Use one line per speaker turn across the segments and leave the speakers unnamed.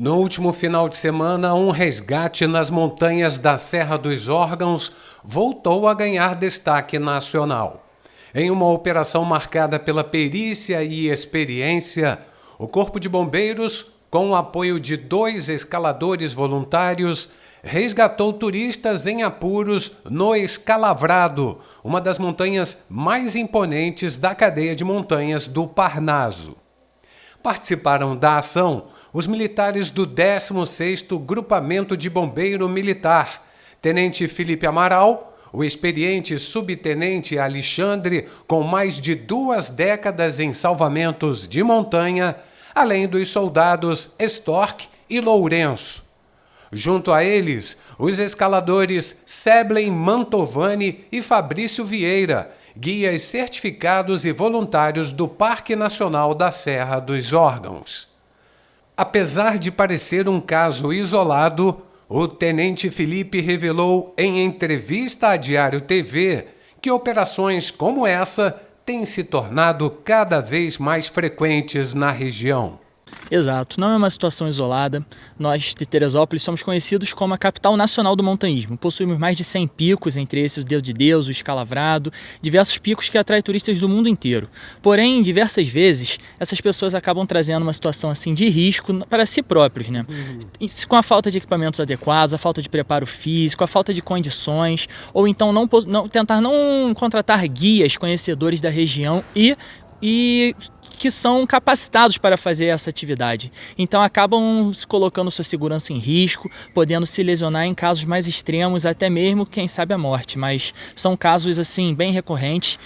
No último final de semana, um resgate nas montanhas da Serra dos Órgãos voltou a ganhar destaque nacional. Em uma operação marcada pela perícia e experiência, o Corpo de Bombeiros, com o apoio de 2 escaladores voluntários, resgatou turistas em apuros no Escalavrado, uma das montanhas mais imponentes da cadeia de montanhas do Parnaso. Participaram da ação os militares do 16º Grupamento de Bombeiro Militar, Tenente Felipe Amaral, o experiente subtenente Alexandre, com mais de 2 décadas em salvamentos de montanha, além dos soldados Storck e Lourenço. Junto a eles, os escaladores Seblen Mantovani e Fabrício Vieira, guias certificados e voluntários do Parque Nacional da Serra dos Órgãos. Apesar de parecer um caso isolado, o Tenente Felipe revelou em entrevista à Diário TV que operações como essa têm se tornado cada vez mais frequentes na região.
Exato, não é uma situação isolada. Nós de Teresópolis somos conhecidos como a capital nacional do montanhismo. Possuímos mais de 100 picos, entre esses o Dedo de Deus, o Escalavrado, diversos picos que atraem turistas do mundo inteiro. Porém, diversas vezes, essas pessoas acabam trazendo uma situação assim de risco para si próprios, né? Com a falta de equipamentos adequados, a falta de preparo físico, a falta de condições, ou então tentar não contratar guias conhecedores da região e que são capacitados para fazer essa atividade. Então acabam colocando sua segurança em risco, podendo se lesionar em casos mais extremos, até mesmo, quem sabe, a morte. Mas são casos assim bem recorrentes.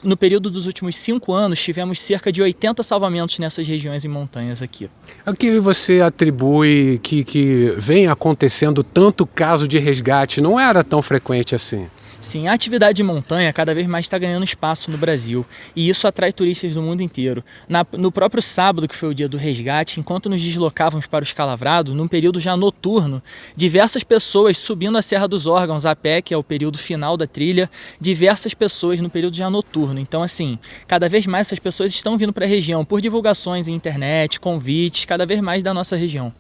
No período dos últimos 5 anos, tivemos cerca de 80 salvamentos nessas regiões e montanhas aqui.
O que você atribui que vem acontecendo tanto caso de resgate? Não era tão frequente assim?
Sim, a atividade de montanha cada vez mais está ganhando espaço no Brasil e isso atrai turistas do mundo inteiro. No próprio sábado, que foi o dia do resgate, enquanto nos deslocávamos para o Escalavrado, num período já noturno, diversas pessoas subindo a Serra dos Órgãos a pé, que é o período final da trilha, diversas pessoas no período já noturno. Então, assim, cada vez mais essas pessoas estão vindo para a região por divulgações em internet, convites, cada vez mais da nossa região.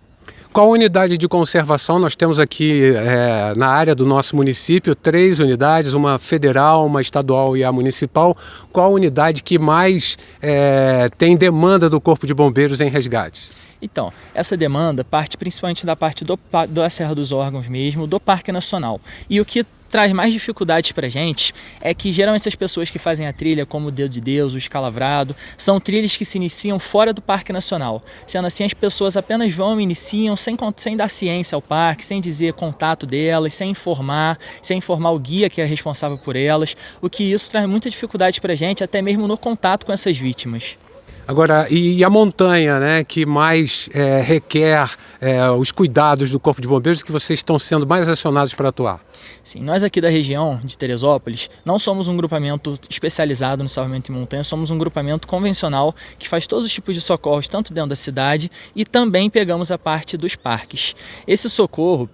Qual unidade de conservação? Nós temos aqui na área do nosso município 3 unidades, uma federal, uma estadual e a municipal. Qual a unidade que mais tem demanda do Corpo de Bombeiros em resgate?
Então, essa demanda parte principalmente da parte da Serra dos Órgãos mesmo, do Parque Nacional. E o que traz mais dificuldades para a gente é que geralmente essas pessoas que fazem a trilha, como o Dedo de Deus, o Escalavrado, são trilhas que se iniciam fora do Parque Nacional. Sendo assim, as pessoas apenas vão e iniciam sem dar ciência ao parque, sem dizer contato delas, sem informar o guia que é responsável por elas, o que isso traz muita dificuldade para a gente, até mesmo no contato com essas vítimas.
Agora, e a montanha, né, que mais requer os cuidados do Corpo de Bombeiros, que vocês estão sendo mais acionados para atuar?
Sim, nós aqui da região de Teresópolis não somos um grupamento especializado no salvamento em montanha, somos um grupamento convencional que faz todos os tipos de socorros, tanto dentro da cidade e também pegamos a parte dos parques. Esse socorro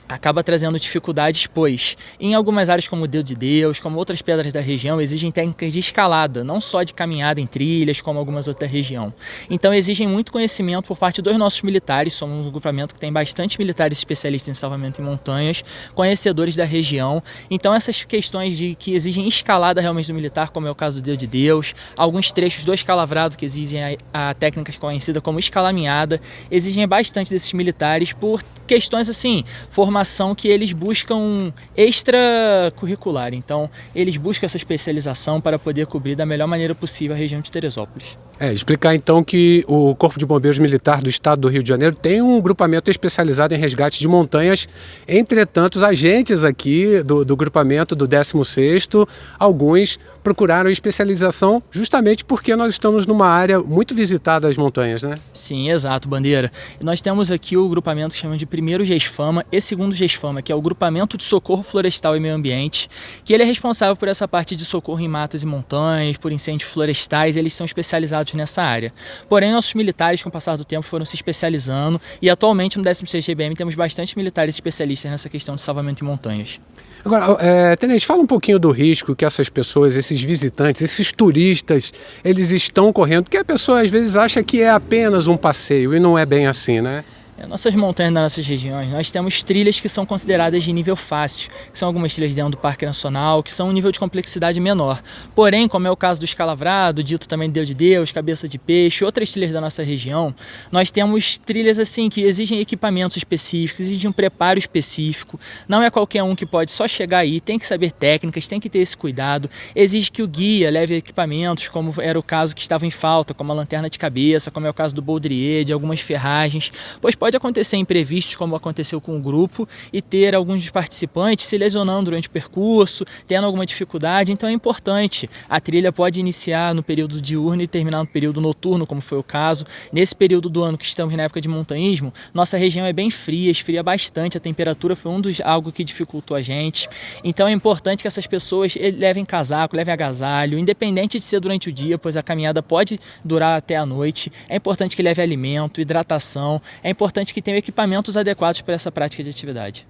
acaba trazendo dificuldades, pois em algumas áreas como o Dedo de Deus, como outras pedras da região, exigem técnicas de escalada, não só de caminhada em trilhas, como algumas outras regiões. Então exigem muito conhecimento por parte dos nossos militares, somos um grupamento que tem bastante militares especialistas em salvamento em montanhas, conhecedores da região. Então essas questões que exigem escalada realmente do militar, como é o caso do Dedo de Deus, alguns trechos do Escalavrado que exigem a técnica conhecida como escalaminhada, exigem bastante desses militares por questões assim, formação que eles buscam extracurricular. Então, eles buscam essa especialização para poder cobrir da melhor maneira possível a região de Teresópolis.
Explicar então que o Corpo de Bombeiros Militar do Estado do Rio de Janeiro tem um grupamento especializado em resgate de montanhas. Entretanto, os agentes aqui do grupamento do 16º, alguns procuraram especialização justamente porque nós estamos numa área muito visitada das montanhas, né?
Sim, exato, Bandeira. Nós temos aqui o grupamento que chamamos de primeiro GESFAMA e segundo GESFAMA, que é o Grupamento de Socorro Florestal e Meio Ambiente, que ele é responsável por essa parte de socorro em matas e montanhas, por incêndios florestais, eles são especializados nessa área. Porém, nossos militares, com o passar do tempo, foram se especializando e atualmente no 16º GBM temos bastante militares especialistas nessa questão de salvamento em montanhas.
Agora, Tenente, fala um pouquinho do risco que essas pessoas, esses visitantes, esses turistas, eles estão correndo, porque a pessoa às vezes acha que é apenas um passeio e não é bem assim, né?
Nossas montanhas das nossas regiões, nós temos trilhas que são consideradas de nível fácil, que são algumas trilhas dentro do Parque Nacional, que são um nível de complexidade menor. Porém, como é o caso do Escalavrado, dito também Deus de Deus, Cabeça de Peixe, outras trilhas da nossa região, nós temos trilhas assim que exigem equipamentos específicos, exigem um preparo específico. Não é qualquer um que pode só chegar aí, tem que saber técnicas, tem que ter esse cuidado. Exige que o guia leve equipamentos, como era o caso que estava em falta, como a lanterna de cabeça, como é o caso do baudrier, de algumas ferragens, pois pode acontecer imprevistos, como aconteceu com o grupo, e ter alguns dos participantes se lesionando durante o percurso, tendo alguma dificuldade. Então é importante. A trilha pode iniciar no período diurno e terminar no período noturno, como foi o caso. Nesse período do ano que estamos na época de montanhismo, nossa região é bem fria, esfria bastante, a temperatura foi algo que dificultou a gente. Então é importante que essas pessoas levem casaco, levem agasalho, independente de ser durante o dia, pois a caminhada pode durar até a noite. É importante que leve alimento, hidratação, é importante que tenham equipamentos adequados para essa prática de atividade.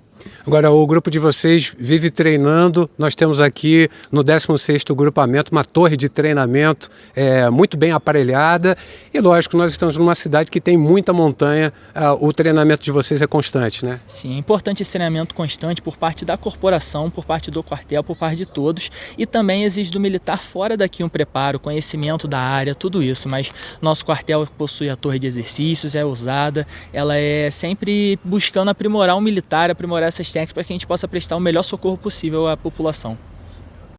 Agora, o grupo de vocês vive treinando. Nós temos aqui no 16º grupamento uma torre de treinamento muito bem aparelhada. E lógico, nós estamos numa cidade que tem muita montanha. O treinamento de vocês é constante, né?
Sim, é importante esse treinamento constante por parte da corporação, por parte do quartel, por parte de todos. E também exige do militar fora daqui um preparo, conhecimento da área, tudo isso. Mas nosso quartel possui a torre de exercícios, é usada. Ela é sempre buscando aprimorar o militar, aprimorar essas técnicas para que a gente possa prestar o melhor socorro possível à população.